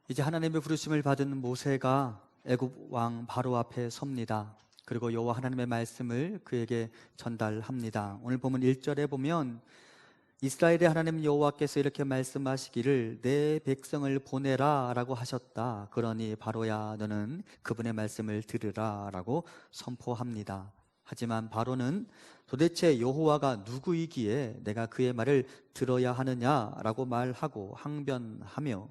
이제 하나님의 부르심을 받은 모세가 애굽 왕 바로 앞에 섭니다. 그리고 여호와 하나님의 말씀을 그에게 전달합니다. 오늘 보면 1절에 보면 이스라엘의 하나님 여호와께서 이렇게 말씀하시기를 내 백성을 보내라 라고 하셨다. 그러니 바로야 너는 그분의 말씀을 들으라 라고 선포합니다. 하지만 바로는 도대체 여호와가 누구이기에 내가 그의 말을 들어야 하느냐라고 말하고 항변하며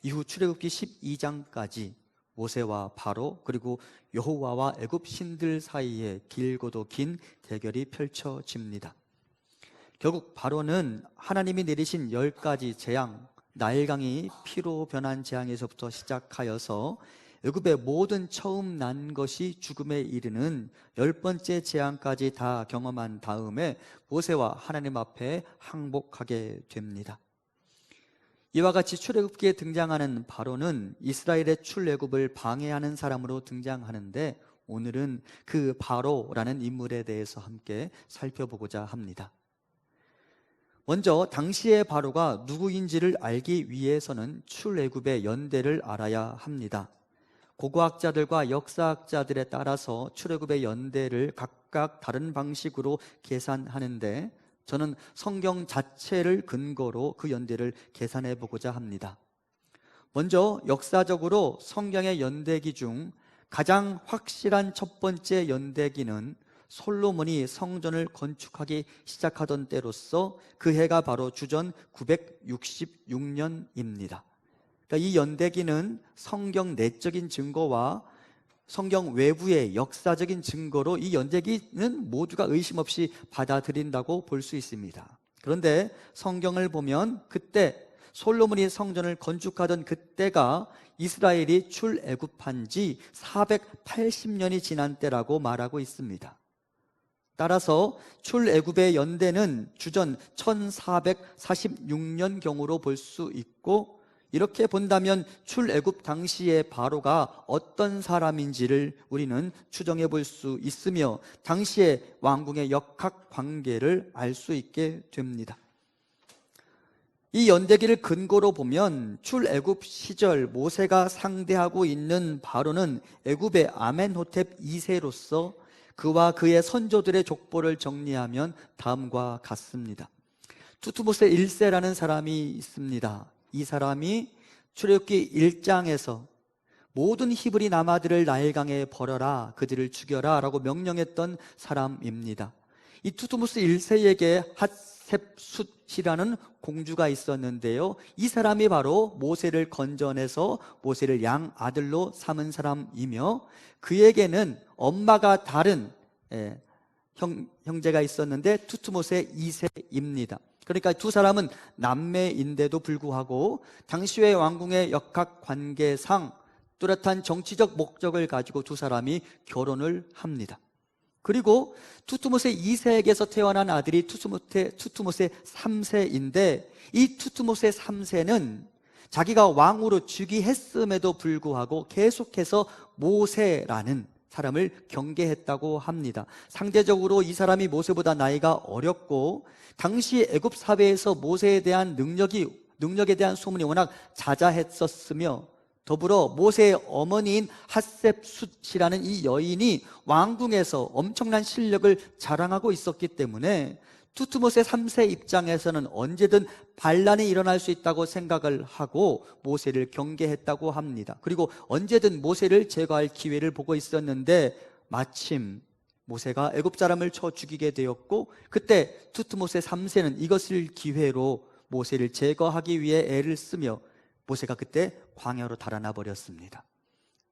이후 출애굽기 12장까지 모세와 바로 그리고 여호와와 애굽 신들 사이에 길고도 긴 대결이 펼쳐집니다. 결국 바로는 하나님이 내리신 10가지 재앙, 나일강이 피로 변한 재앙에서부터 시작하여서 애굽의 모든 처음 난 것이 죽음에 이르는 10번째 재앙까지 다 경험한 다음에 모세와 하나님 앞에 항복하게 됩니다. 이와 같이 출애굽기에 등장하는 바로는 이스라엘의 출애굽을 방해하는 사람으로 등장하는데 오늘은 그 바로라는 인물에 대해서 함께 살펴보고자 합니다. 먼저 당시의 바로가 누구인지를 알기 위해서는 출애굽의 연대를 알아야 합니다. 고고학자들과 역사학자들에 따라서 출애굽의 연대를 각각 다른 방식으로 계산하는데 저는 성경 자체를 근거로 그 연대를 계산해 보고자 합니다. 먼저 역사적으로 성경의 연대기 중 가장 확실한 첫 번째 연대기는 솔로몬이 성전을 건축하기 시작하던 때로서 그 해가 바로 주전 966년입니다. 그러니까 이 연대기는 성경 내적인 증거와 성경 외부의 역사적인 증거로 이 연대기는 모두가 의심 없이 받아들인다고 볼 수 있습니다. 그런데 성경을 보면 그때 솔로몬이 성전을 건축하던 그때가 이스라엘이 출애굽한 지 480년이 지난 때라고 말하고 있습니다. 따라서 출애굽의 연대는 주전 1446년경으로 볼 수 있고 이렇게 본다면 출애굽 당시의 바로가 어떤 사람인지를 우리는 추정해 볼 수 있으며 당시의 왕궁의 역학관계를 알 수 있게 됩니다. 이 연대기를 근거로 보면 출애굽 시절 모세가 상대하고 있는 바로는 애굽의 아멘호텝 2세로서 그와 그의 선조들의 족보를 정리하면 다음과 같습니다. 투트모세 1세라는 사람이 있습니다. 이 사람이 출애굽기 1장에서 모든 히브리 남아들을 나일강에 버려라, 그들을 죽여라 라고 명령했던 사람입니다. 이 투트모스 1세에게 핫셉숫이라는 공주가 있었는데요, 이 사람이 바로 모세를 건져내서 모세를 양아들로 삼은 사람이며 그에게는 엄마가 다른 형제가 있었는데 투트모세 2세입니다. 그러니까 두 사람은 남매인데도 불구하고 당시의 왕궁의 역학관계상 뚜렷한 정치적 목적을 가지고 두 사람이 결혼을 합니다. 그리고 투트모세 2세에게서 태어난 아들이 투트모세 3세인데 이 투트모세 3세는 자기가 왕으로 즉위했음에도 불구하고 계속해서 모세라는 사람을 경계했다고 합니다. 상대적으로 이 사람이 모세보다 나이가 어렸고 당시 애굽 사회에서 모세에 대한 능력에 대한 소문이 워낙 자자했었으며 더불어 모세의 어머니인 핫셉숫이라는 이 여인이 왕궁에서 엄청난 실력을 자랑하고 있었기 때문에 투트모세 3세 입장에서는 언제든 반란이 일어날 수 있다고 생각을 하고 모세를 경계했다고 합니다. 그리고 언제든 모세를 제거할 기회를 보고 있었는데 마침 모세가 애굽 사람을 쳐 죽이게 되었고 그때 투트모세 3세는 이것을 기회로 모세를 제거하기 위해 애를 쓰며 모세가 그때 광야로 달아나 버렸습니다.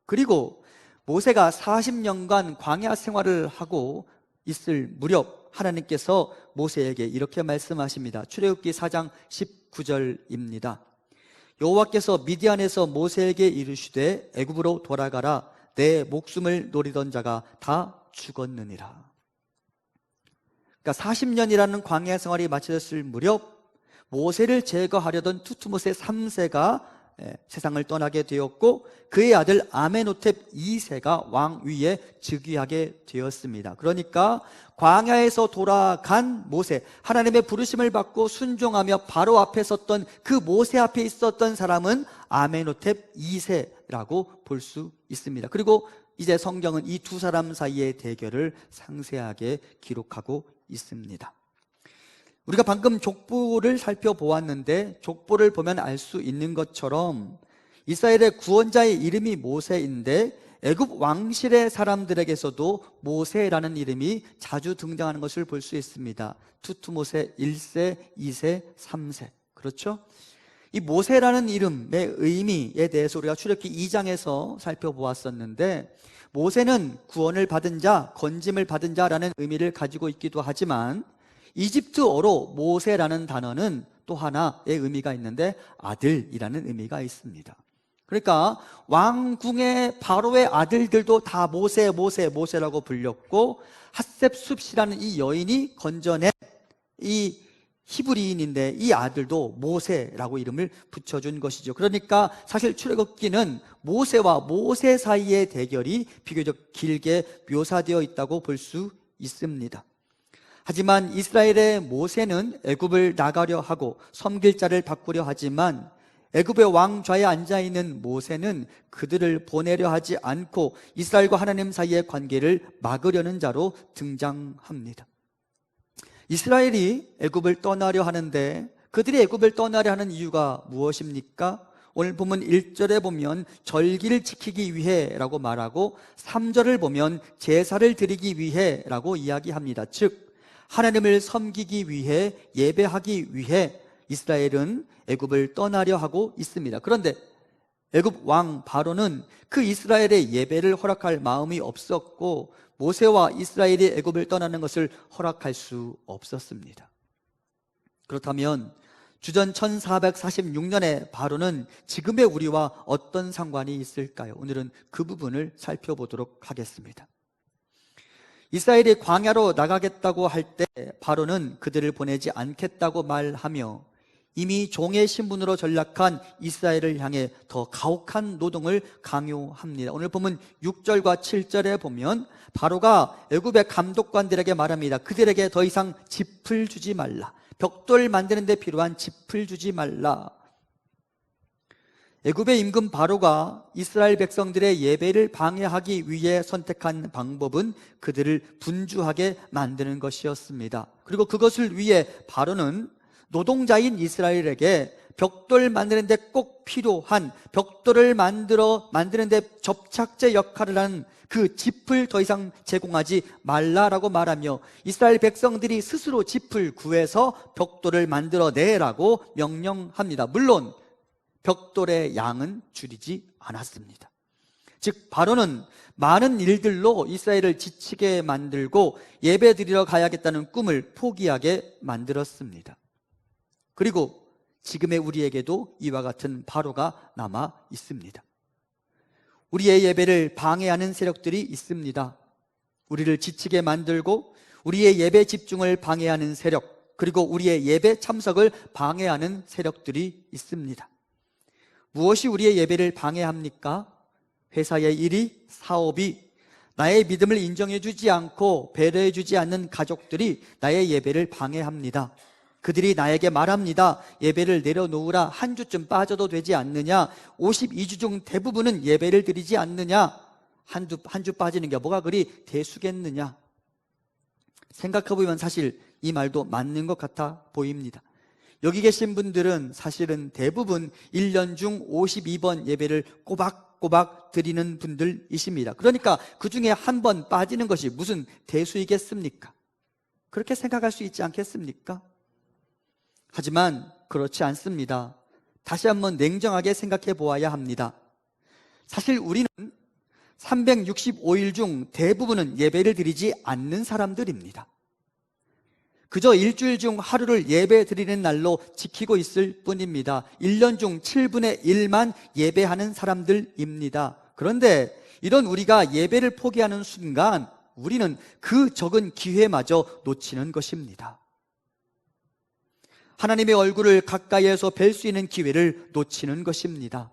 그리고 모세가 40년간 광야 생활을 하고 있을 무렵 하나님께서 모세에게 이렇게 말씀하십니다. 출애굽기 4장 19절입니다. 여호와께서 미디안에서 모세에게 이르시되 애굽으로 돌아가라, 내 목숨을 노리던 자가 다 죽었느니라. 그러니까 40년이라는 광야 생활이 마쳐졌을 무렵 모세를 제거하려던 투트모세 3세가 세상을 떠나게 되었고 그의 아들 아메노텝 2세가 왕 위에 즉위하게 되었습니다. 그러니까 광야에서 돌아간 모세, 하나님의 부르심을 받고 순종하며 바로 앞에 섰던 그 모세 앞에 있었던 사람은 아메노텝 2세라고 볼 수 있습니다. 그리고 이제 성경은 이 두 사람 사이의 대결을 상세하게 기록하고 있습니다. 우리가 방금 족보를 살펴보았는데 족보를 보면 알 수 있는 것처럼 이스라엘의 구원자의 이름이 모세인데 애굽 왕실의 사람들에게서도 모세라는 이름이 자주 등장하는 것을 볼 수 있습니다. 투투모세 1세, 2세, 3세. 그렇죠? 이 모세라는 이름의 의미에 대해서 우리가 출애굽기 2장에서 살펴보았었는데 모세는 구원을 받은 자, 건짐을 받은 자라는 의미를 가지고 있기도 하지만 이집트어로 모세라는 단어는 또 하나의 의미가 있는데 아들이라는 의미가 있습니다. 그러니까 왕궁의 바로의 아들들도 다 모세라고 불렸고 핫셉숲이라는 이 여인이 건져낸 이 히브리인인데 이 아들도 모세라고 이름을 붙여준 것이죠. 그러니까 사실 출애굽기는 모세와 모세 사이의 대결이 비교적 길게 묘사되어 있다고 볼 수 있습니다. 하지만 이스라엘의 모세는 애굽을 나가려 하고 섬길 자를 바꾸려 하지만 애굽의 왕좌에 앉아있는 모세는 그들을 보내려 하지 않고 이스라엘과 하나님 사이의 관계를 막으려는 자로 등장합니다. 이스라엘이 애굽을 떠나려 하는데 그들이 애굽을 떠나려 하는 이유가 무엇입니까? 오늘 본문 1절에 보면 절기를 지키기 위해라고 말하고 3절을 보면 제사를 드리기 위해라고 이야기합니다. 즉 하나님을 섬기기 위해, 예배하기 위해 이스라엘은 애굽을 떠나려 하고 있습니다. 그런데 애굽 왕 바로는 그 이스라엘의 예배를 허락할 마음이 없었고 모세와 이스라엘이 애굽을 떠나는 것을 허락할 수 없었습니다. 그렇다면 주전 1446년에 바로는 지금의 우리와 어떤 상관이 있을까요? 오늘은 그 부분을 살펴보도록 하겠습니다. 이스라엘이 광야로 나가겠다고 할 때 바로는 그들을 보내지 않겠다고 말하며 이미 종의 신분으로 전락한 이스라엘을 향해 더 가혹한 노동을 강요합니다. 오늘 보면 6절과 7절에 보면 바로가 애굽의 감독관들에게 말합니다. 그들에게 더 이상 짚을 주지 말라. 벽돌 만드는 데 필요한 짚을 주지 말라. 애굽의 임금 바로가 이스라엘 백성들의 예배를 방해하기 위해 선택한 방법은 그들을 분주하게 만드는 것이었습니다. 그리고 그것을 위해 바로는 노동자인 이스라엘에게 벽돌 만드는 데 꼭 필요한 벽돌을 만드는 데 접착제 역할을 하는 그 짚을 더 이상 제공하지 말라라고 말하며 이스라엘 백성들이 스스로 짚을 구해서 벽돌을 만들어내라고 명령합니다. 물론 벽돌의 양은 줄이지 않았습니다. 즉 바로는 많은 일들로 이스라엘을 지치게 만들고 예배 드리러 가야겠다는 꿈을 포기하게 만들었습니다. 그리고 지금의 우리에게도 이와 같은 바로가 남아 있습니다. 우리의 예배를 방해하는 세력들이 있습니다. 우리를 지치게 만들고 우리의 예배 집중을 방해하는 세력, 그리고 우리의 예배 참석을 방해하는 세력들이 있습니다. 무엇이 우리의 예배를 방해합니까? 회사의 일이, 사업이, 나의 믿음을 인정해주지 않고 배려해주지 않는 가족들이 나의 예배를 방해합니다. 그들이 나에게 말합니다. 예배를 내려놓으라. 한 주쯤 빠져도 되지 않느냐? 52주 중 대부분은 예배를 드리지 않느냐? 한 주 빠지는 게 뭐가 그리 대수겠느냐? 생각해보면 사실 이 말도 맞는 것 같아 보입니다. 여기 계신 분들은 사실은 대부분 1년 중 52번 예배를 꼬박꼬박 드리는 분들이십니다. 그러니까 그 중에 한 번 빠지는 것이 무슨 대수이겠습니까? 그렇게 생각할 수 있지 않겠습니까? 하지만 그렇지 않습니다. 다시 한번 냉정하게 생각해 보아야 합니다. 사실 우리는 365일 중 대부분은 예배를 드리지 않는 사람들입니다. 그저 일주일 중 하루를 예배 드리는 날로 지키고 있을 뿐입니다. 1년 중 7분의 1만 예배하는 사람들입니다. 그런데 이런 우리가 예배를 포기하는 순간 우리는 그 적은 기회마저 놓치는 것입니다. 하나님의 얼굴을 가까이에서 뵐 수 있는 기회를 놓치는 것입니다.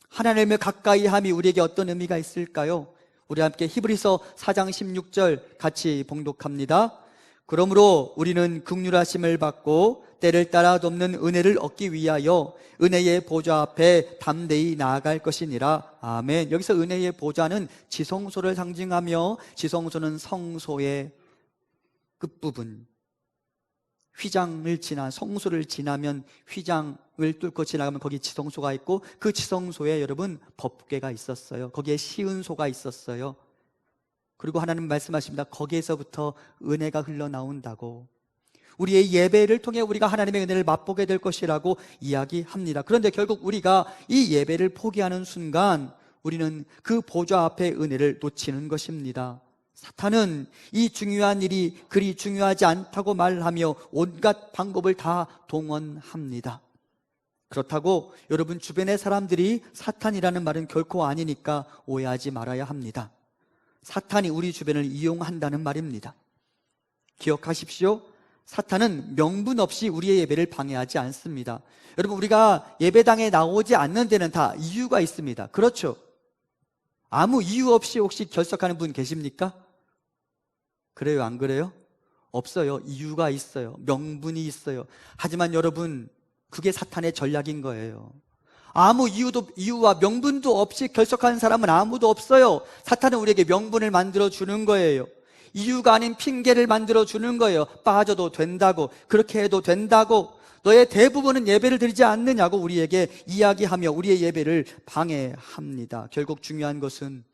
하나님을 가까이 함이 우리에게 어떤 의미가 있을까요? 우리 함께 히브리서 4장 16절 같이 봉독합니다. 그러므로 우리는 긍휼하심을 받고 때를 따라 돕는 은혜를 얻기 위하여 은혜의 보좌 앞에 담대히 나아갈 것이니라. 아멘. 여기서 은혜의 보좌는 지성소를 상징하며, 지성소는 성소의 끝부분, 휘장을 지나, 성소를 지나면, 휘장을 뚫고 지나가면 거기 지성소가 있고, 그 지성소에 여러분 법궤가 있었어요. 거기에 시은소가 있었어요. 그리고 하나님 말씀하십니다. 거기에서부터 은혜가 흘러나온다고. 우리의 예배를 통해 우리가 하나님의 은혜를 맛보게 될 것이라고 이야기합니다. 그런데 결국 우리가 이 예배를 포기하는 순간 우리는 그 보좌 앞의 은혜를 놓치는 것입니다. 사탄은 이 중요한 일이 그리 중요하지 않다고 말하며 온갖 방법을 다 동원합니다. 그렇다고 여러분 주변의 사람들이 사탄이라는 말은 결코 아니니까 오해하지 말아야 합니다. 사탄이 우리 주변을 이용한다는 말입니다. 기억하십시오. 사탄은 명분 없이 우리의 예배를 방해하지 않습니다. 여러분, 우리가 예배당에 나오지 않는 데는 다 이유가 있습니다. 그렇죠? 아무 이유 없이 혹시 결석하는 분 계십니까? 그래요, 안 그래요? 없어요. 이유가 있어요. 명분이 있어요. 하지만 여러분, 그게 사탄의 전략인 거예요. 아무 이유와 명분도 없이 결석하는 사람은 아무도 없어요. 사탄은 우리에게 명분을 만들어 주는 거예요. 이유가 아닌 핑계를 만들어 주는 거예요. 빠져도 된다고, 그렇게 해도 된다고, 너의 대부분은 예배를 드리지 않느냐고 우리에게 이야기하며 우리의 예배를 방해합니다. 결국 중요한 것은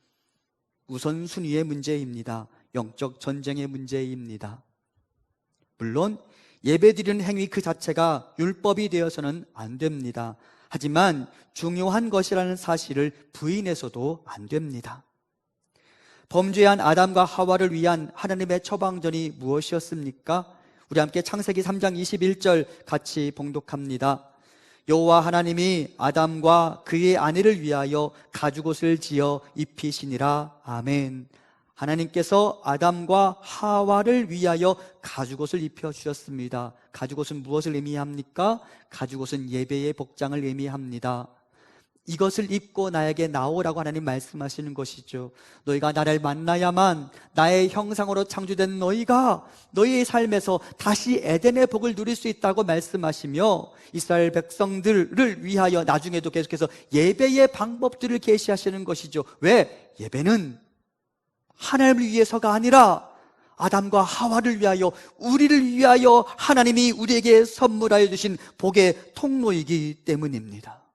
우선순위의 문제입니다. 영적 전쟁의 문제입니다. 물론 예배 드리는 행위 그 자체가 율법이 되어서는 안 됩니다. 하지만 중요한 것이라는 사실을 부인해서도 안 됩니다. 범죄한 아담과 하와를 위한 하나님의 처방전이 무엇이었습니까? 우리 함께 창세기 3장 21절 같이 봉독합니다. 여호와 하나님이 아담과 그의 아내를 위하여 가죽옷을 지어 입히시니라. 아멘. 하나님께서 아담과 하와를 위하여 가죽옷을 입혀주셨습니다. 가죽옷은 무엇을 의미합니까? 가죽옷은 예배의 복장을 의미합니다. 이것을 입고 나에게 나오라고 하나님 말씀하시는 것이죠. 너희가 나를 만나야만 나의 형상으로 창조된 너희가 너희의 삶에서 다시 에덴의 복을 누릴 수 있다고 말씀하시며 이스라엘 백성들을 위하여 나중에도 계속해서 예배의 방법들을 계시하시는 것이죠. 왜? 예배는 하나님을 위해서가 아니라 아담과 하와를 위하여, 우리를 위하여 하나님이 우리에게 선물하여 주신 복의 통로이기 때문입니다.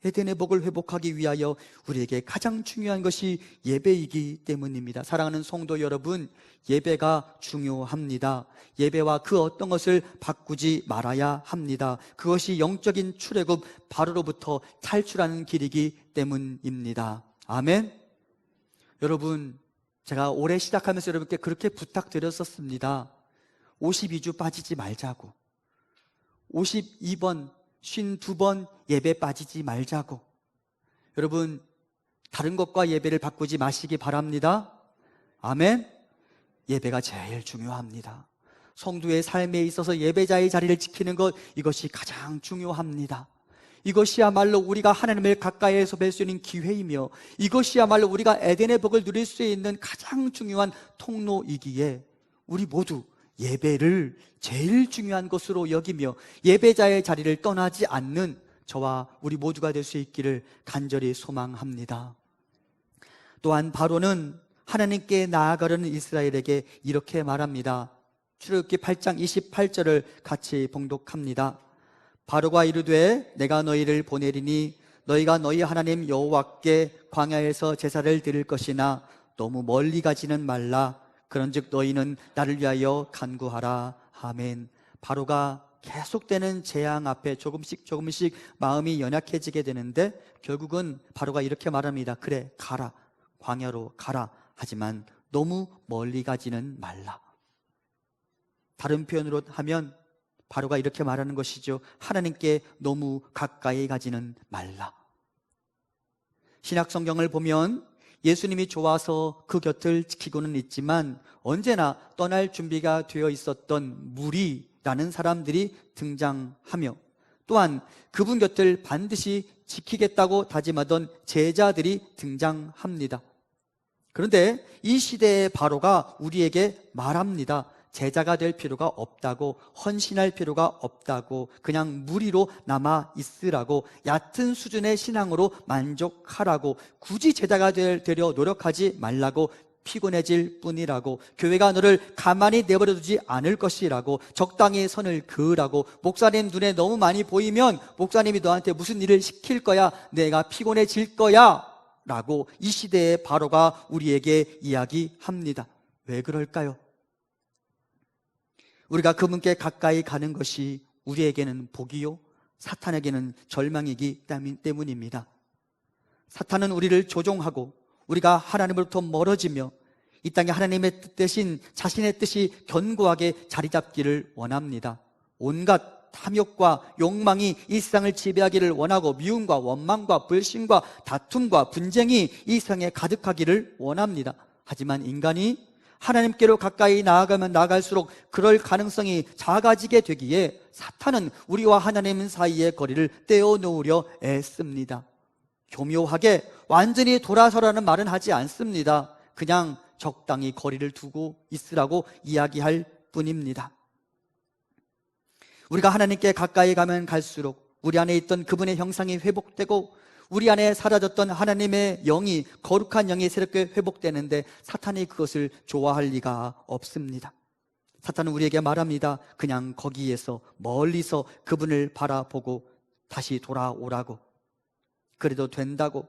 에덴의 복을 회복하기 위하여 우리에게 가장 중요한 것이 예배이기 때문입니다. 사랑하는 성도 여러분, 예배가 중요합니다. 예배와 그 어떤 것을 바꾸지 말아야 합니다. 그것이 영적인 출애굽 바로로부터 탈출하는 길이기 때문입니다. 아멘. 여러분, 제가 올해 시작하면서 여러분께 그렇게 부탁드렸었습니다. 52주 빠지지 말자고, 52번 52번 예배 빠지지 말자고. 여러분, 다른 것과 예배를 바꾸지 마시기 바랍니다. 아멘. 예배가 제일 중요합니다. 성도의 삶에 있어서 예배자의 자리를 지키는 것, 이것이 가장 중요합니다. 이것이야말로 우리가 하나님을 가까이에서 뵐 수 있는 기회이며 이것이야말로 우리가 에덴의 복을 누릴 수 있는 가장 중요한 통로이기에 우리 모두 예배를 제일 중요한 것으로 여기며 예배자의 자리를 떠나지 않는 저와 우리 모두가 될 수 있기를 간절히 소망합니다. 또한 바로는 하나님께 나아가려는 이스라엘에게 이렇게 말합니다. 출애굽기 8장 28절을 같이 봉독합니다. 바로가 이르되 내가 너희를 보내리니 너희가 너희 하나님 여호와께 광야에서 제사를 드릴 것이나 너무 멀리 가지는 말라. 그런즉 너희는 나를 위하여 간구하라. 아멘. 바로가 계속되는 재앙 앞에 조금씩 마음이 연약해지게 되는데 결국은 바로가 이렇게 말합니다. 그래, 가라. 광야로 가라. 하지만 너무 멀리 가지는 말라. 다른 표현으로 하면 바로가 이렇게 말하는 것이죠. 하나님께 너무 가까이 가지는 말라. 신약 성경을 보면 예수님이 좋아서 그 곁을 지키고는 있지만 언제나 떠날 준비가 되어 있었던 물이 라는 사람들이 등장하며, 또한 그분 곁을 반드시 지키겠다고 다짐하던 제자들이 등장합니다. 그런데 이 시대의 바로가 우리에게 말합니다. 제자가 될 필요가 없다고, 헌신할 필요가 없다고, 그냥 무리로 남아 있으라고, 얕은 수준의 신앙으로 만족하라고, 굳이 제자가 되려 노력하지 말라고, 피곤해질 뿐이라고, 교회가 너를 가만히 내버려두지 않을 것이라고, 적당히 선을 그으라고, 목사님 눈에 너무 많이 보이면 목사님이 너한테 무슨 일을 시킬 거야, 내가 피곤해질 거야 라고 이 시대의 바로가 우리에게 이야기합니다. 왜 그럴까요? 우리가 그분께 가까이 가는 것이 우리에게는 복이요, 사탄에게는 절망이기 때문입니다. 사탄은 우리를 조종하고 우리가 하나님으로부터 멀어지며 이 땅에 하나님의 뜻 대신 자신의 뜻이 견고하게 자리 잡기를 원합니다. 온갖 탐욕과 욕망이 이 세상을 지배하기를 원하고, 미움과 원망과 불신과 다툼과 분쟁이 이 세상에 가득하기를 원합니다. 하지만 인간이 하나님께로 가까이 나아가면 나아갈수록 그럴 가능성이 작아지게 되기에 사탄은 우리와 하나님 사이의 거리를 떼어놓으려 애씁니다. 교묘하게 완전히 돌아서라는 말은 하지 않습니다. 그냥 적당히 거리를 두고 있으라고 이야기할 뿐입니다. 우리가 하나님께 가까이 가면 갈수록 우리 안에 있던 그분의 형상이 회복되고, 우리 안에 사라졌던 하나님의 영이, 거룩한 영이 새롭게 회복되는데 사탄이 그것을 좋아할 리가 없습니다. 사탄은 우리에게 말합니다. 그냥 거기에서 멀리서 그분을 바라보고 다시 돌아오라고, 그래도 된다고.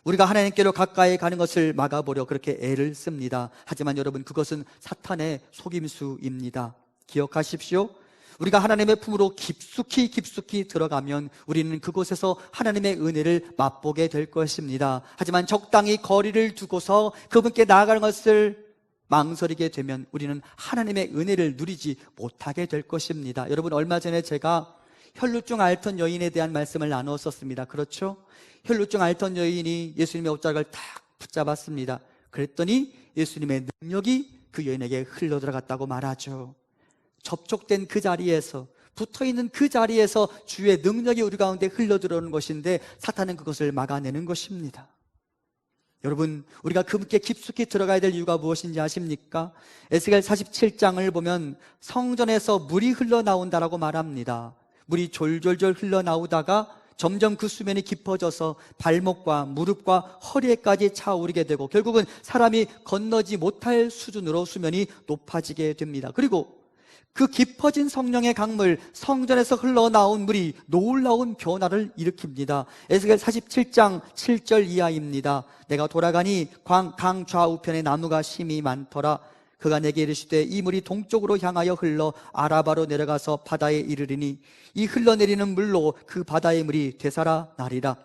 우리가 하나님께로 가까이 가는 것을 막아보려 그렇게 애를 씁니다. 하지만 여러분, 그것은 사탄의 속임수입니다. 기억하십시오. 우리가 하나님의 품으로 깊숙이 들어가면 우리는 그곳에서 하나님의 은혜를 맛보게 될 것입니다. 하지만 적당히 거리를 두고서 그분께 나아가는 것을 망설이게 되면 우리는 하나님의 은혜를 누리지 못하게 될 것입니다. 여러분, 얼마 전에 제가 혈루증 앓던 여인에 대한 말씀을 나누었었습니다. 그렇죠? 혈루증 앓던 여인이 예수님의 옷자락을 탁 붙잡았습니다. 그랬더니 예수님의 능력이 그 여인에게 흘러 들어갔다고 말하죠. 접촉된 그 자리에서, 붙어있는 그 자리에서 주의 능력이 우리 가운데 흘러 들어오는 것인데 사탄은 그것을 막아내는 것입니다. 여러분, 우리가 그분께 깊숙이 들어가야 될 이유가 무엇인지 아십니까? 에스겔 47장을 보면 성전에서 물이 흘러나온다라고 말합니다. 물이 졸졸졸 흘러나오다가 점점 그 수면이 깊어져서 발목과 무릎과 허리에까지 차오르게 되고, 결국은 사람이 건너지 못할 수준으로 수면이 높아지게 됩니다. 그리고 그 깊어진 성령의 강물, 성전에서 흘러나온 물이 놀라운 변화를 일으킵니다. 에스겔 47장 7절 이하입니다. 내가 돌아가니 강 좌우편에 나무가 심이 많더라. 그가 내게 이르시되 이 물이 동쪽으로 향하여 흘러 아라바로 내려가서 바다에 이르리니 이 흘러내리는 물로 그 바다의 물이 되살아나리라.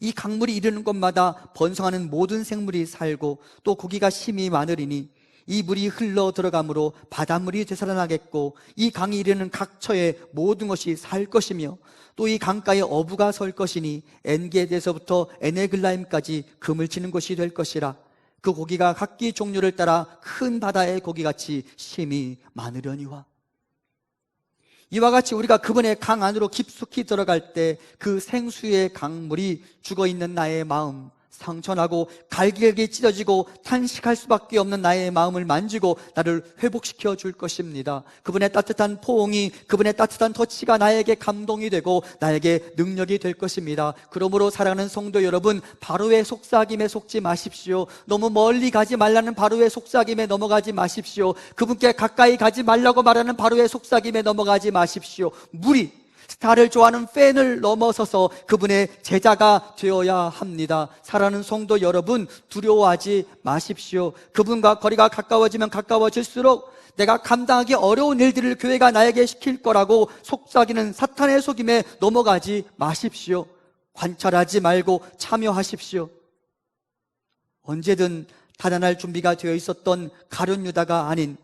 이 강물이 이르는 곳마다 번성하는 모든 생물이 살고 또 고기가 심이 많으리니 이 물이 흘러 들어가므로 바닷물이 되살아나겠고, 이 강이 이르는 각 처에 모든 것이 살 것이며, 또 이 강가에 어부가 설 것이니 엔게드에서부터 에네글라임까지 금을 치는 곳이 될 것이라. 그 고기가 각기 종류를 따라 큰 바다의 고기같이 심이 많으려니와. 이와 같이 우리가 그분의 강 안으로 깊숙이 들어갈 때 그 생수의 강물이 죽어있는 나의 마음, 상처나고 갈길기 찢어지고 탄식할 수밖에 없는 나의 마음을 만지고 나를 회복시켜 줄 것입니다. 그분의 따뜻한 포옹이, 그분의 따뜻한 터치가 나에게 감동이 되고 나에게 능력이 될 것입니다. 그러므로 사랑하는 성도 여러분, 바로의 속삭임에 속지 마십시오. 너무 멀리 가지 말라는 바로의 속삭임에 넘어가지 마십시오. 그분께 가까이 가지 말라고 말하는 바로의 속삭임에 넘어가지 마십시오. 무리, 스타를 좋아하는 팬을 넘어서서 그분의 제자가 되어야 합니다. 사랑하는 성도 여러분, 두려워하지 마십시오. 그분과 거리가 가까워지면 가까워질수록 내가 감당하기 어려운 일들을 교회가 나에게 시킬 거라고 속삭이는 사탄의 속임에 넘어가지 마십시오. 관찰하지 말고 참여하십시오. 언제든 타단할 준비가 되어 있었던 가룟 유다가 아닌,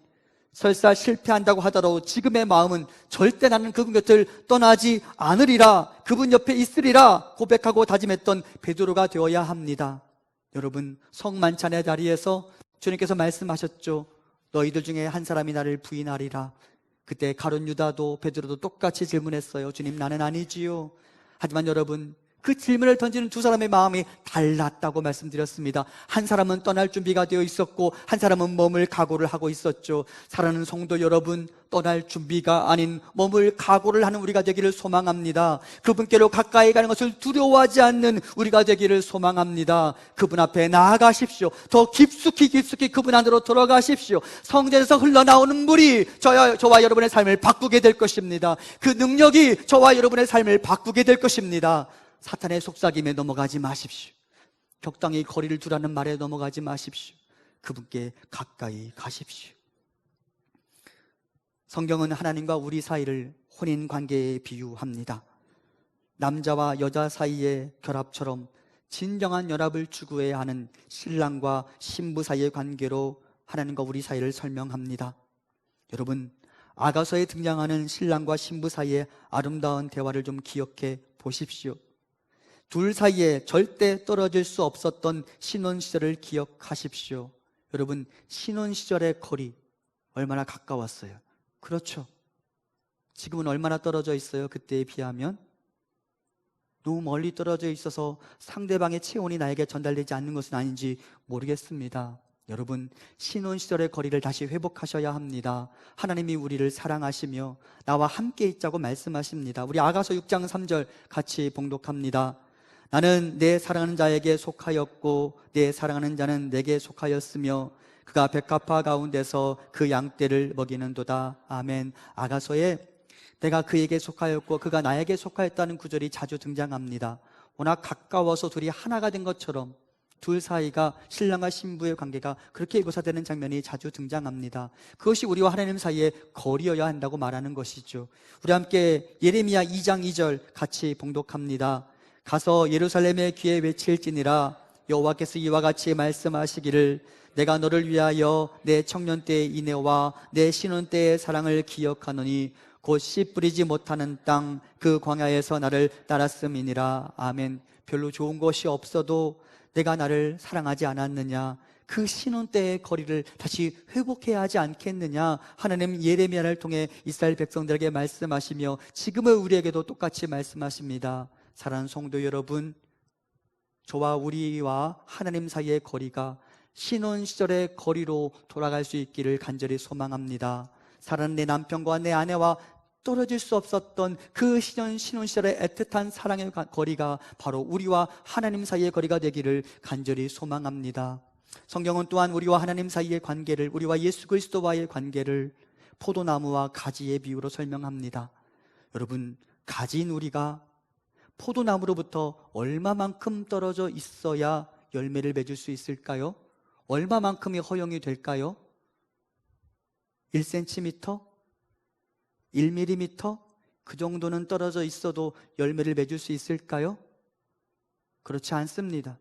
설사 실패한다고 하더라도 지금의 마음은 절대 나는 그분 곁을 떠나지 않으리라, 그분 옆에 있으리라 고백하고 다짐했던 베드로가 되어야 합니다. 여러분, 성만찬의 자리에서 주님께서 말씀하셨죠. 너희들 중에 한 사람이 나를 부인하리라. 그때 가룟 유다도 베드로도 똑같이 질문했어요. 주님, 나는 아니지요. 하지만 여러분, 그 질문을 던지는 두 사람의 마음이 달랐다고 말씀드렸습니다. 한 사람은 떠날 준비가 되어 있었고 한 사람은 머물 각오를 하고 있었죠. 사랑하는 성도 여러분, 떠날 준비가 아닌 머물 각오를 하는 우리가 되기를 소망합니다. 그분께로 가까이 가는 것을 두려워하지 않는 우리가 되기를 소망합니다. 그분 앞에 나아가십시오. 더 깊숙이 그분 안으로 들어가십시오. 성전에서 흘러나오는 물이 저와 여러분의 삶을 바꾸게 될 것입니다. 그 능력이 저와 여러분의 삶을 바꾸게 될 것입니다. 사탄의 속삭임에 넘어가지 마십시오. 적당히 거리를 두라는 말에 넘어가지 마십시오. 그분께 가까이 가십시오. 성경은 하나님과 우리 사이를 혼인관계에 비유합니다. 남자와 여자 사이의 결합처럼 진정한 연합을 추구해야 하는 신랑과 신부 사이의 관계로 하나님과 우리 사이를 설명합니다. 여러분, 아가서에 등장하는 신랑과 신부 사이의 아름다운 대화를 좀 기억해 보십시오. 둘 사이에 절대 떨어질 수 없었던 신혼시절을 기억하십시오. 여러분, 신혼시절의 거리 얼마나 가까웠어요? 그렇죠. 지금은 얼마나 떨어져 있어요? 그때에 비하면 너무 멀리 떨어져 있어서 상대방의 체온이 나에게 전달되지 않는 것은 아닌지 모르겠습니다. 여러분, 신혼시절의 거리를 다시 회복하셔야 합니다. 하나님이 우리를 사랑하시며 나와 함께 있자고 말씀하십니다. 우리 아가서 6장 3절 같이 봉독합니다. 나는 내 사랑하는 자에게 속하였고 내 사랑하는 자는 내게 속하였으며 그가 백합화 가운데서 그 양떼를 먹이는도다. 아멘. 아가서에 내가 그에게 속하였고 그가 나에게 속하였다는 구절이 자주 등장합니다. 워낙 가까워서 둘이 하나가 된 것처럼 둘 사이가, 신랑과 신부의 관계가 그렇게 묘사되는 장면이 자주 등장합니다. 그것이 우리와 하나님 사이의 거리여야 한다고 말하는 것이죠. 우리 함께 예레미야 2장 2절 같이 봉독합니다. 가서 예루살렘의 귀에 외칠지니라. 여호와께서 이와 같이 말씀하시기를 내가 너를 위하여 내 청년 때의 인애와 내 신혼 때의 사랑을 기억하노니 곧 씨 뿌리지 못하는 땅 그 광야에서 나를 따랐음이니라. 아멘. 별로 좋은 것이 없어도 내가 나를 사랑하지 않았느냐, 그 신혼 때의 거리를 다시 회복해야 하지 않겠느냐, 하나님 예레미야를 통해 이스라엘 백성들에게 말씀하시며 지금의 우리에게도 똑같이 말씀하십니다. 사랑하는 성도 여러분, 저와 우리와 하나님 사이의 거리가 신혼 시절의 거리로 돌아갈 수 있기를 간절히 소망합니다. 사랑하는 내 남편과 내 아내와 떨어질 수 없었던 그 신혼 시절의 애틋한 사랑의 거리가 바로 우리와 하나님 사이의 거리가 되기를 간절히 소망합니다. 성경은 또한 우리와 하나님 사이의 관계를, 우리와 예수 그리스도와의 관계를 포도나무와 가지의 비유로 설명합니다. 여러분, 가지인 우리가 포도나무로부터 얼마만큼 떨어져 있어야 열매를 맺을 수 있을까요? 얼마만큼이 허용이 될까요? 1cm? 1mm? 그 정도는 떨어져 있어도 열매를 맺을 수 있을까요? 그렇지 않습니다.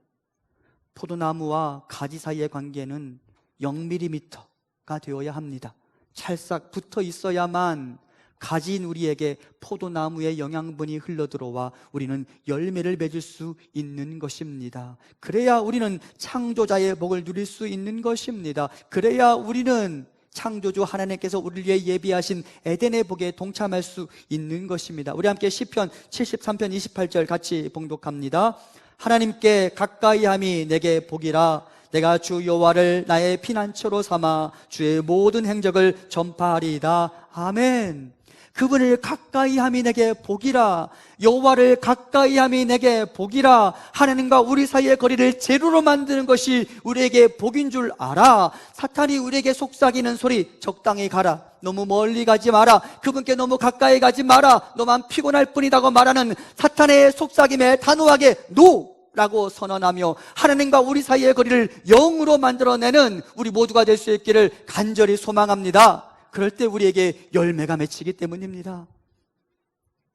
포도나무와 가지 사이의 관계는 0mm가 되어야 합니다. 찰싹 붙어 있어야만 가지인 우리에게 포도나무의 영양분이 흘러들어와 우리는 열매를 맺을 수 있는 것입니다. 그래야 우리는 창조자의 복을 누릴 수 있는 것입니다. 그래야 우리는 창조주 하나님께서 우리를 위해 예비하신 에덴의 복에 동참할 수 있는 것입니다. 우리 함께 시편 73편 28절 같이 봉독합니다. 하나님께 가까이함이 내게 복이라. 내가 주 여호와를 나의 피난처로 삼아 주의 모든 행적을 전파하리이다. 아멘. 그분을 가까이함이 내게 복이라. 여호와를 가까이함이 내게 복이라. 하나님과 우리 사이의 거리를 제로로 만드는 것이 우리에게 복인 줄 알아. 사탄이 우리에게 속삭이는 소리, 적당히 가라, 너무 멀리 가지 마라, 그분께 너무 가까이 가지 마라, 너만 피곤할 뿐이라고 말하는 사탄의 속삭임에 단호하게 노! 라고 선언하며 하나님과 우리 사이의 거리를 0으로 만들어내는 우리 모두가 될 수 있기를 간절히 소망합니다. 그럴 때 우리에게 열매가 맺히기 때문입니다.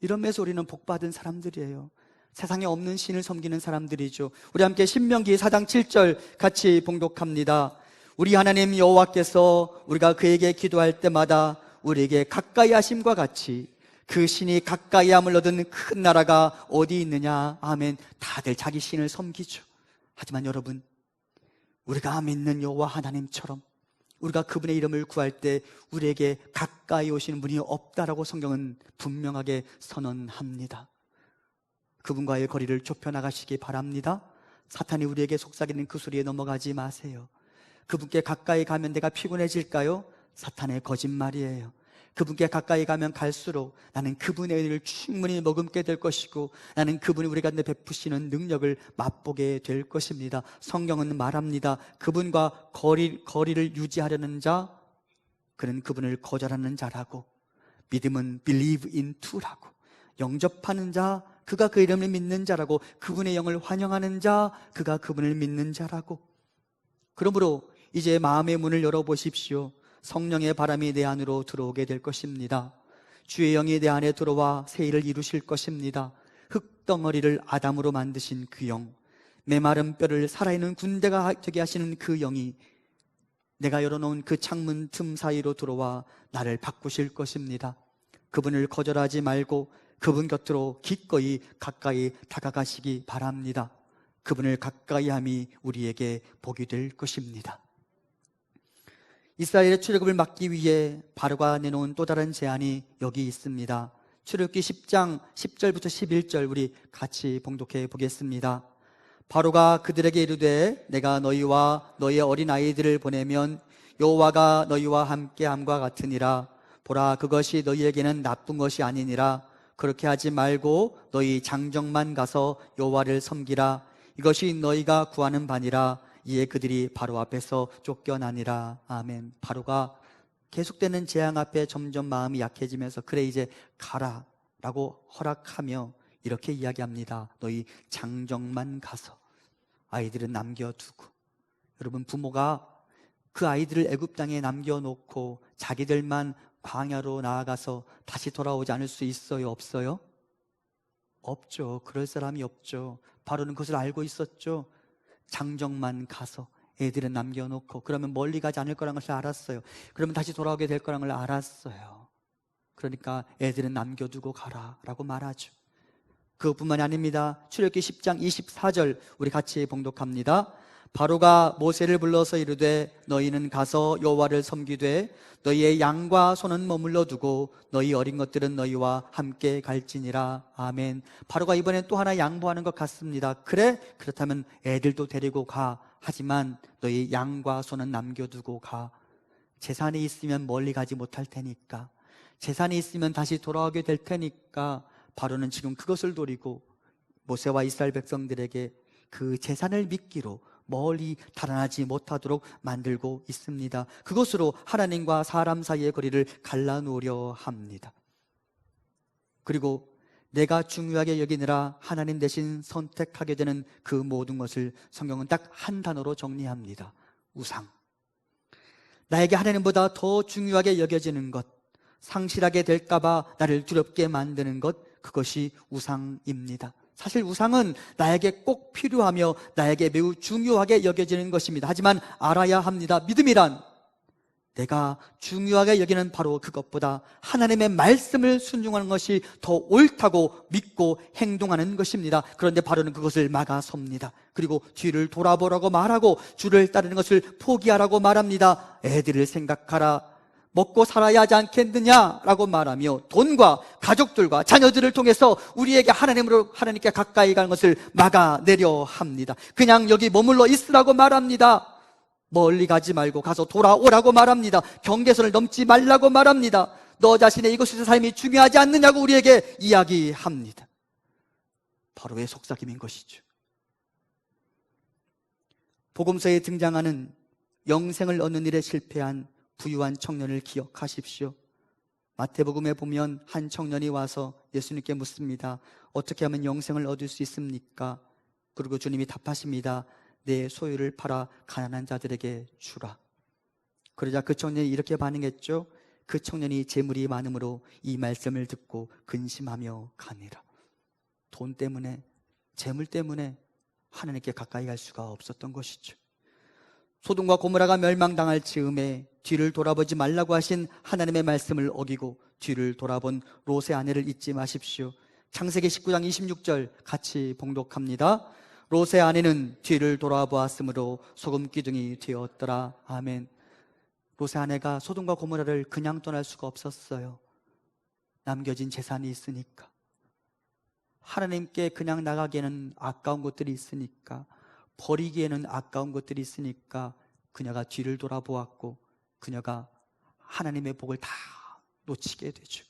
이런 면에서 우리는 복받은 사람들이에요. 세상에 없는 신을 섬기는 사람들이죠. 우리 함께 신명기 4장 7절 같이 봉독합니다. 우리 하나님 여호와께서 우리가 그에게 기도할 때마다 우리에게 가까이 하심과 같이 그 신이 가까이함을 얻은 큰 나라가 어디 있느냐. 아멘. 다들 자기 신을 섬기죠. 하지만 여러분, 우리가 믿는 여호와 하나님처럼 우리가 그분의 이름을 구할 때 우리에게 가까이 오시는 분이 없다라고 성경은 분명하게 선언합니다. 그분과의 거리를 좁혀나가시기 바랍니다. 사탄이 우리에게 속삭이는 그 소리에 넘어가지 마세요. 그분께 가까이 가면 내가 피곤해질까요? 사탄의 거짓말이에요. 그분께 가까이 가면 갈수록 나는 그분의 은혜를 충분히 머금게 될 것이고, 나는 그분이 우리 가운데 베푸시는 능력을 맛보게 될 것입니다. 성경은 말합니다. 그분과 거리를 유지하려는 자, 그는 그분을 거절하는 자라고, 믿음은 believe into라고, 영접하는 자, 그가 그 이름을 믿는 자라고, 그분의 영을 환영하는 자, 그가 그분을 믿는 자라고. 그러므로 이제 마음의 문을 열어보십시오. 성령의 바람이 내 안으로 들어오게 될 것입니다. 주의 영이 내 안에 들어와 새 일을 이루실 것입니다. 흙덩어리를 아담으로 만드신 그 영, 메마른 뼈를 살아있는 군대가 되게 하시는 그 영이 내가 열어놓은 그 창문 틈 사이로 들어와 나를 바꾸실 것입니다. 그분을 거절하지 말고 그분 곁으로 기꺼이 가까이 다가가시기 바랍니다. 그분을 가까이 함이 우리에게 복이 될 것입니다. 이스라엘의 출애굽을 막기 위해 바로가 내놓은 또 다른 제안이 여기 있습니다. 출애굽기 10장 10절부터 11절 우리 같이 봉독해 보겠습니다. 바로가 그들에게 이르되 내가 너희와 너희의 어린아이들을 보내면 여호와가 너희와 함께함과 같으니라. 보라, 그것이 너희에게는 나쁜 것이 아니니라. 그렇게 하지 말고 너희 장정만 가서 여호와를 섬기라. 이것이 너희가 구하는 바니라. 이에 그들이 바로 앞에서 쫓겨나니라. 아멘. 바로가 계속되는 재앙 앞에 점점 마음이 약해지면서 그래 이제 가라 라고 허락하며 이렇게 이야기합니다. 너희 장정만 가서, 아이들은 남겨두고. 여러분, 부모가 그 아이들을 애굽 땅에 남겨놓고 자기들만 광야로 나아가서 다시 돌아오지 않을 수 있어요? 없어요? 없죠. 그럴 사람이 없죠. 바로는 그것을 알고 있었죠. 장정만 가서 애들은 남겨놓고, 그러면 멀리 가지 않을 거라는 것을 알았어요. 그러면 다시 돌아오게 될 거라는 걸 알았어요. 그러니까 애들은 남겨두고 가라 라고 말하죠. 그것뿐만이 아닙니다. 출애굽기 10장 24절 우리 같이 봉독합니다. 바로가 모세를 불러서 이르되 너희는 가서 여호와를 섬기되 너희의 양과 소는 머물러 두고 너희 어린 것들은 너희와 함께 갈지니라. 아멘. 바로가 이번엔 또 하나 양보하는 것 같습니다. 그래? 그렇다면 애들도 데리고 가. 하지만 너희 양과 소는 남겨두고 가. 재산이 있으면 멀리 가지 못할 테니까, 재산이 있으면 다시 돌아오게 될 테니까 바로는 지금 그것을 노리고 모세와 이스라엘 백성들에게 그 재산을 미끼로 멀리 달아나지 못하도록 만들고 있습니다. 그것으로 하나님과 사람 사이의 거리를 갈라놓으려 합니다. 그리고 내가 중요하게 여기느라 하나님 대신 선택하게 되는 그 모든 것을 성경은 딱 한 단어로 정리합니다. 우상. 나에게 하나님보다 더 중요하게 여겨지는 것, 상실하게 될까봐 나를 두렵게 만드는 것, 그것이 우상입니다. 사실 우상은 나에게 꼭 필요하며 나에게 매우 중요하게 여겨지는 것입니다. 하지만 알아야 합니다. 믿음이란 내가 중요하게 여기는 바로 그것보다 하나님의 말씀을 순종하는 것이 더 옳다고 믿고 행동하는 것입니다. 그런데 바로는 그것을 막아섭니다. 그리고 뒤를 돌아보라고 말하고 주를 따르는 것을 포기하라고 말합니다. 애들을 생각하라, 먹고 살아야 하지 않겠느냐라고 말하며 돈과 가족들과 자녀들을 통해서 우리에게 하나님께 가까이 가는 것을 막아내려 합니다. 그냥 여기 머물러 있으라고 말합니다. 멀리 가지 말고 가서 돌아오라고 말합니다. 경계선을 넘지 말라고 말합니다. 너 자신의 이곳에서 삶이 중요하지 않느냐고 우리에게 이야기합니다. 바로의 속삭임인 것이죠. 복음서에 등장하는 영생을 얻는 일에 실패한 부유한 청년을 기억하십시오. 마태복음에 보면 한 청년이 와서 예수님께 묻습니다. 어떻게 하면 영생을 얻을 수 있습니까? 그리고 주님이 답하십니다. 내 소유를 팔아 가난한 자들에게 주라. 그러자 그 청년이 이렇게 반응했죠. 그 청년이 재물이 많음으로 이 말씀을 듣고 근심하며 가니라. 돈 때문에, 재물 때문에 하나님께 가까이 갈 수가 없었던 것이죠. 소돔과 고모라가 멸망당할 즈음에 뒤를 돌아보지 말라고 하신 하나님의 말씀을 어기고 뒤를 돌아본 롯의 아내를 잊지 마십시오. 창세기 19장 26절 같이 봉독합니다. 롯의 아내는 뒤를 돌아보았으므로 소금 기둥이 되었더라. 아멘. 롯의 아내가 소돔과 고모라를 그냥 떠날 수가 없었어요. 남겨진 재산이 있으니까, 하나님께 그냥 나가기에는 아까운 것들이 있으니까, 버리기에는 아까운 것들이 있으니까 그녀가 뒤를 돌아보았고 그녀가 하나님의 복을 다 놓치게 되죠.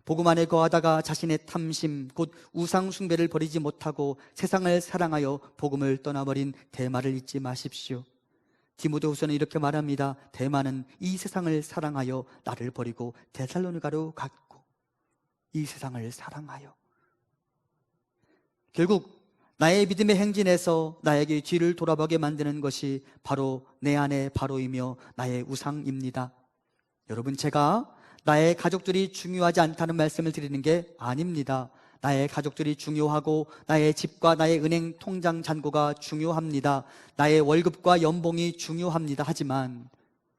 복음 안에 거하다가 자신의 탐심, 곧 우상 숭배를 버리지 못하고 세상을 사랑하여 복음을 떠나버린 데마를 잊지 마십시오. 디모데후서는 이렇게 말합니다. 데마는 이 세상을 사랑하여 나를 버리고 데살로니가로 갔고, 이 세상을 사랑하여. 결국 나의 믿음의 행진에서 나에게 뒤를 돌아보게 만드는 것이 바로 내 안의 바로이며 나의 우상입니다. 여러분, 제가 나의 가족들이 중요하지 않다는 말씀을 드리는 게 아닙니다. 나의 가족들이 중요하고 나의 집과 나의 은행 통장 잔고가 중요합니다. 나의 월급과 연봉이 중요합니다. 하지만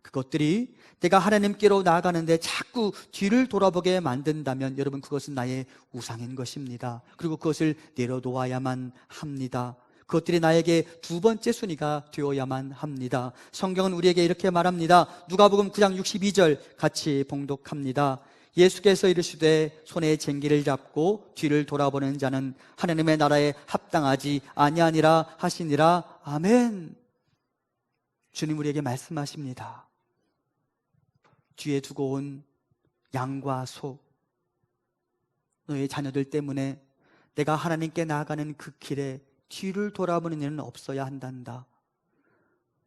그것들이 내가 하나님께로 나아가는데 자꾸 뒤를 돌아보게 만든다면 여러분, 그것은 나의 우상인 것입니다. 그리고 그것을 내려놓아야만 합니다. 그것들이 나에게 두 번째 순위가 되어야만 합니다. 성경은 우리에게 이렇게 말합니다. 누가복음 9장 62절 같이 봉독합니다. 예수께서 이르시되 손에 쟁기를 잡고 뒤를 돌아보는 자는 하나님의 나라에 합당하지 아니하니라 하시니라. 아멘. 주님 우리에게 말씀하십니다. 뒤에 두고 온 양과 소, 너의 자녀들 때문에 내가 하나님께 나아가는 그 길에 뒤를 돌아보는 일은 없어야 한단다.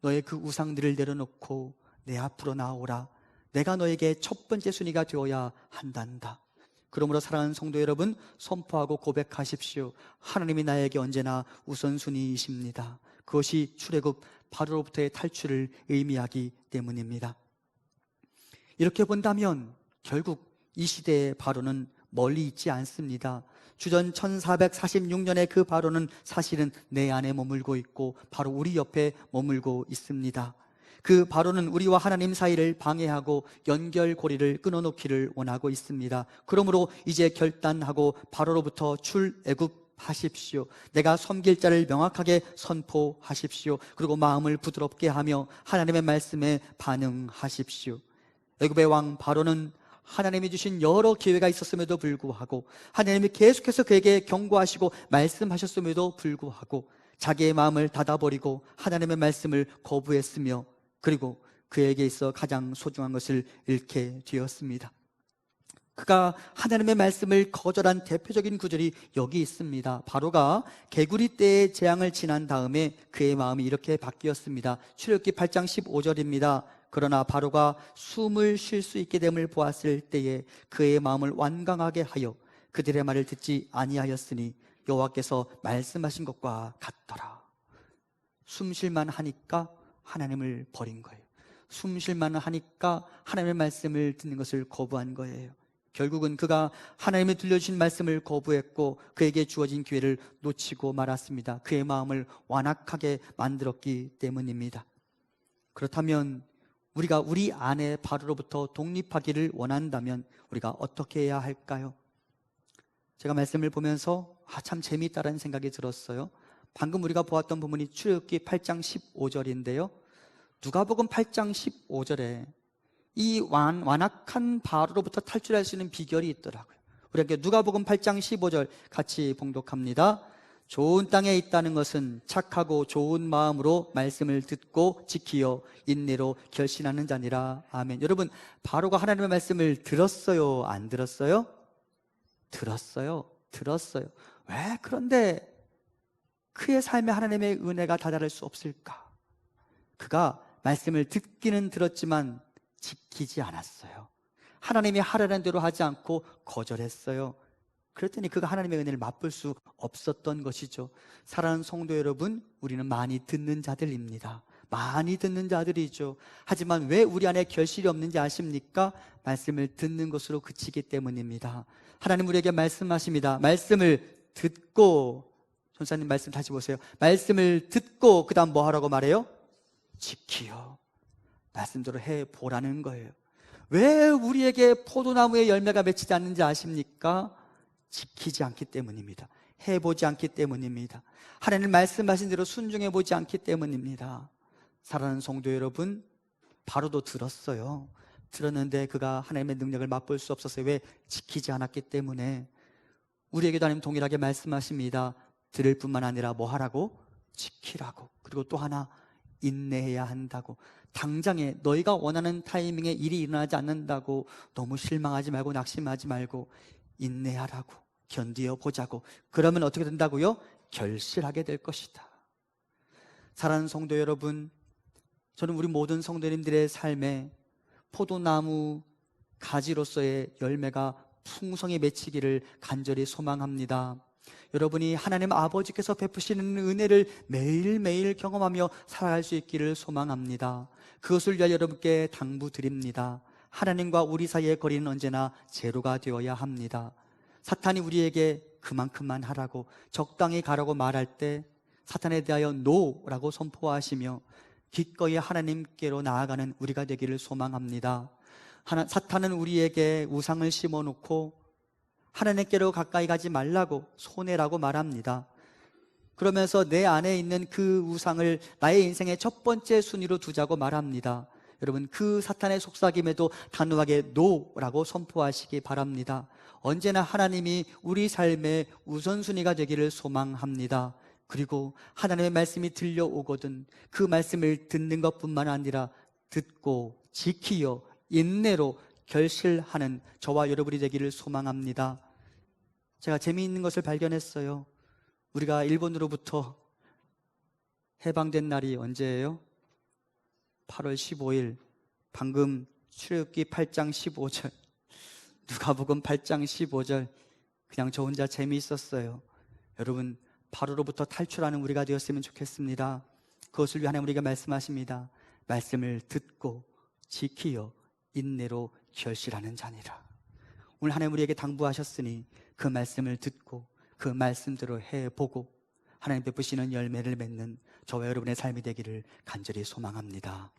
너의 그 우상들을 내려놓고 내 앞으로 나오라. 내가 너에게 첫 번째 순위가 되어야 한단다. 그러므로 사랑하는 성도 여러분, 선포하고 고백하십시오. 하나님이 나에게 언제나 우선순위이십니다. 그것이 출애굽 바로로부터의 탈출을 의미하기 때문입니다. 이렇게 본다면 결국 이 시대의 바로는 멀리 있지 않습니다. 주전 1446년의 그 바로는 사실은 내 안에 머물고 있고 바로 우리 옆에 머물고 있습니다. 그 바로는 우리와 하나님 사이를 방해하고 연결고리를 끊어놓기를 원하고 있습니다. 그러므로 이제 결단하고 바로로부터 출애굽하십시오. 내가 섬길 자를 명확하게 선포하십시오. 그리고 마음을 부드럽게 하며 하나님의 말씀에 반응하십시오. 애굽의 왕 바로는 하나님이 주신 여러 기회가 있었음에도 불구하고, 하나님이 계속해서 그에게 경고하시고 말씀하셨음에도 불구하고 자기의 마음을 닫아버리고 하나님의 말씀을 거부했으며, 그리고 그에게 있어 가장 소중한 것을 잃게 되었습니다. 그가 하나님의 말씀을 거절한 대표적인 구절이 여기 있습니다. 바로가 개구리 떼의 재앙을 지난 다음에 그의 마음이 이렇게 바뀌었습니다. 출애굽기 8장 15절입니다. 그러나 바로가 숨을 쉴 수 있게 됨을 보았을 때에 그의 마음을 완강하게 하여 그들의 말을 듣지 아니하였으니 여호와께서 말씀하신 것과 같더라. 숨 쉴만 하니까 하나님을 버린 거예요. 숨 쉴만 하니까 하나님의 말씀을 듣는 것을 거부한 거예요. 결국은 그가 하나님이 들려주신 말씀을 거부했고 그에게 주어진 기회를 놓치고 말았습니다. 그의 마음을 완악하게 만들었기 때문입니다. 그렇다면 우리가 우리 안에 바로로부터 독립하기를 원한다면 우리가 어떻게 해야 할까요? 제가 말씀을 보면서 참 재미있다라는 생각이 들었어요. 방금 우리가 보았던 부분이 출애굽기 8장 15절인데요 누가복음 8장 15절에 이 완악한 바로로부터 탈출할 수 있는 비결이 있더라고요. 우리에게 누가복음 8장 15절 같이 봉독합니다. 좋은 땅에 있다는 것은 착하고 좋은 마음으로 말씀을 듣고 지키어 인내로 결신하는 자니라. 아멘. 여러분, 바로가 하나님의 말씀을 들었어요? 안 들었어요? 들었어요. 왜 그런데 그의 삶에 하나님의 은혜가 다다를 수 없을까? 그가 말씀을 듣기는 들었지만 지키지 않았어요. 하나님이 하라는 대로 하지 않고 거절했어요. 그랬더니 그가 하나님의 은혜를 맛볼 수 없었던 것이죠. 사랑하는 성도 여러분, 우리는 많이 듣는 자들입니다. 많이 듣는 자들이죠. 하지만 왜 우리 안에 결실이 없는지 아십니까? 말씀을 듣는 것으로 그치기 때문입니다. 하나님 우리에게 말씀하십니다. 말씀을 듣고, 전사님 말씀 다시 보세요. 말씀을 듣고 그 다음 뭐 하라고 말해요? 지키요. 말씀대로 해보라는 거예요. 왜 우리에게 포도나무의 열매가 맺히지 않는지 아십니까? 지키지 않기 때문입니다. 해보지 않기 때문입니다. 하나님 말씀하신 대로 순종해보지 않기 때문입니다. 사랑하는 성도 여러분, 바로도 들었어요. 들었는데 그가 하나님의 능력을 맛볼 수 없었어요. 왜? 지키지 않았기 때문에. 우리에게도 하나님 동일하게 말씀하십니다. 들을 뿐만 아니라 뭐 하라고? 지키라고. 그리고 또 하나, 인내해야 한다고. 당장에 너희가 원하는 타이밍에 일이 일어나지 않는다고 너무 실망하지 말고 낙심하지 말고 인내하라고, 견디어 보자고. 그러면 어떻게 된다고요? 결실하게 될 것이다. 사랑하는 성도 여러분, 저는 우리 모든 성도님들의 삶에 포도나무 가지로서의 열매가 풍성히 맺히기를 간절히 소망합니다. 여러분이 하나님 아버지께서 베푸시는 은혜를 매일매일 경험하며 살아갈 수 있기를 소망합니다. 그것을 위하여 여러분께 당부드립니다. 하나님과 우리 사이의 거리는 언제나 제로가 되어야 합니다. 사탄이 우리에게 그만큼만 하라고, 적당히 가라고 말할 때 사탄에 대하여 노라고 선포하시며 기꺼이 하나님께로 나아가는 우리가 되기를 소망합니다. 사탄은 우리에게 우상을 심어놓고 하나님께로 가까이 가지 말라고, 손해라고 말합니다. 그러면서 내 안에 있는 그 우상을 나의 인생의 첫 번째 순위로 두자고 말합니다. 여러분, 그 사탄의 속삭임에도 단호하게 노라고 선포하시기 바랍니다. 언제나 하나님이 우리 삶의 우선순위가 되기를 소망합니다. 그리고 하나님의 말씀이 들려오거든 그 말씀을 듣는 것뿐만 아니라 듣고 지키어 인내로 결실하는 저와 여러분이 되기를 소망합니다. 제가 재미있는 것을 발견했어요. 우리가 일본으로부터 해방된 날이 언제예요? 8월 15일. 방금 출애굽기 8장 15절, 누가복음 8장 15절, 그냥 저 혼자 재미있었어요. 여러분, 바로로부터 탈출하는 우리가 되었으면 좋겠습니다. 그것을 위해 하나님 우리가 말씀하십니다. 말씀을 듣고 지키어 인내로 결실하는 자니라. 오늘 하나님 우리에게 당부하셨으니 그 말씀을 듣고 그 말씀대로 해보고 하나님 베푸시는 열매를 맺는 저와 여러분의 삶이 되기를 간절히 소망합니다.